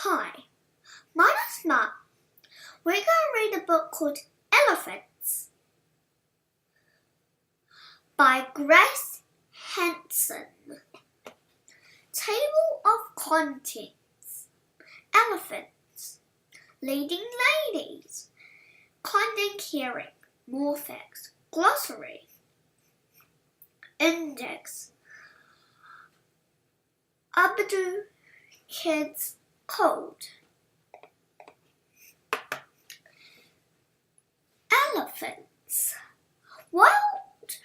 Hi, my name's Matt. We're going to read a book called Elephants by Grace Hanson. Table of Contents. Elephants. Leading ladies. Kind and caring. More facts. Glossary. Index. Abdu Kids Code. Elephants. Wild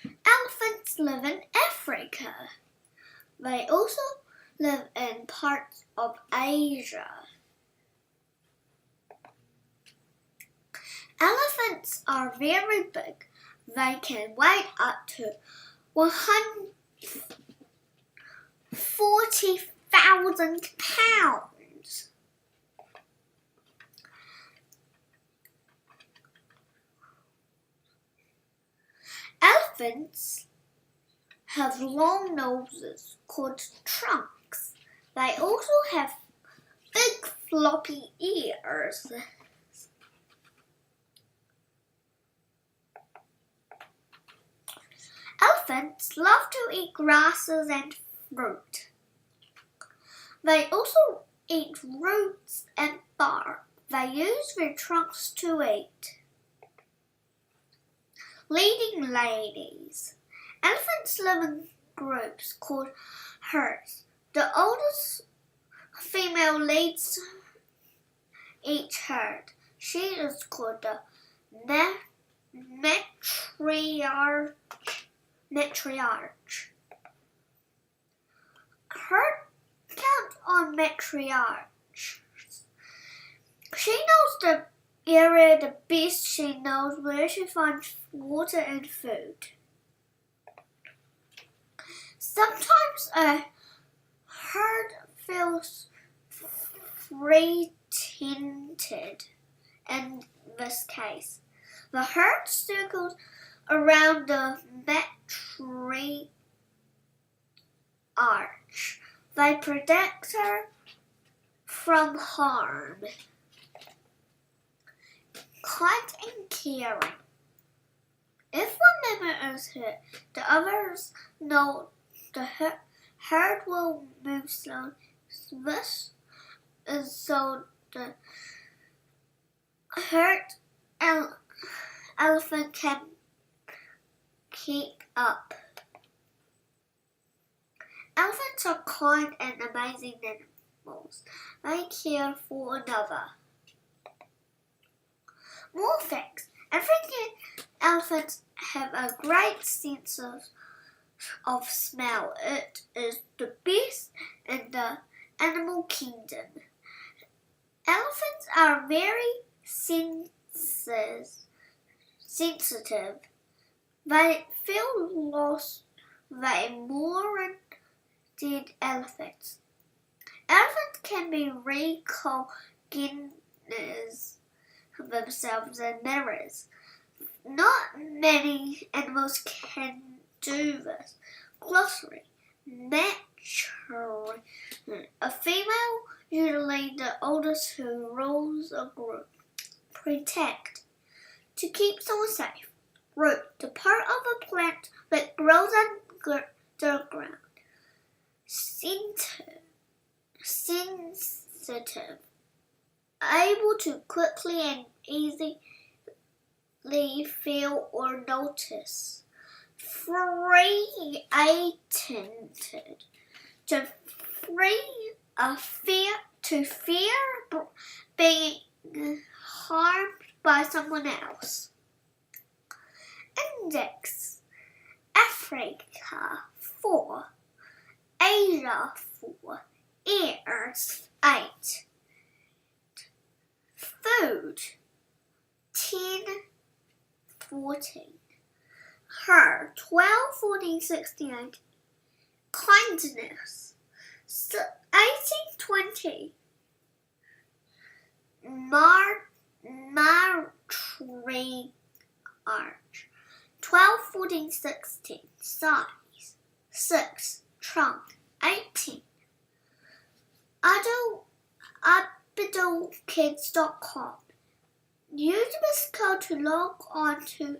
elephants live in Africa. They also live in parts of Asia. Elephants are very big. They can weigh up to 140,000 pounds. Elephants have long noses called trunks. They also have big floppy ears. Elephants love to eat grasses and fruit. They also eat roots and bark. They use their trunks to eat. Leading ladies. Elephants live in groups called herds. The oldest female leads each herd. She is called the matriarch. Herd count on matriarchs. She knows the area the best. She knows where to find water and food. Sometimes a herd feels threatened. In this case, the herd circles around the matriarch. They protect her from harm. Kind and caring. If one member is hurt, the others know the herd will move slowly. This is so the herd elephant can keep up. Elephants are kind and amazing animals. They care for another. More facts. African elephants have a great sense of smell. It is the best in the animal kingdom. Elephants are very sensitive. They feel lost. They mourn dead elephants. Elephants can be recognized themselves in mirrors. Not many animals can do this. Glossary. Naturally, a female, usually the oldest who rules a group. Protect. To keep someone safe. Root. The part of a plant that grows underground. Sensitive. Able to quickly and easily feel or notice. Frightened. To fear being harmed by someone else. Index. Africa 4. Asia 4. Ears 8. Food 10, 14. Her 12, 14, 68. Kindness 18, 20. Matriarch 12, 14, 16. Size 6. Trunk 18. abookidskids.com. Use this code to log on to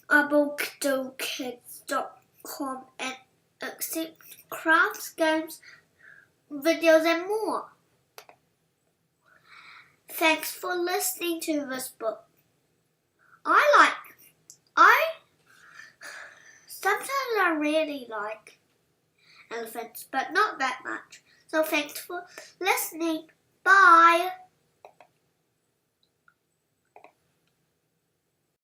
abookidskids.com and accept crafts, games, videos and more. Thanks for listening to this book. Sometimes I really like elephants, but not that much. So thanks for listening. Bye.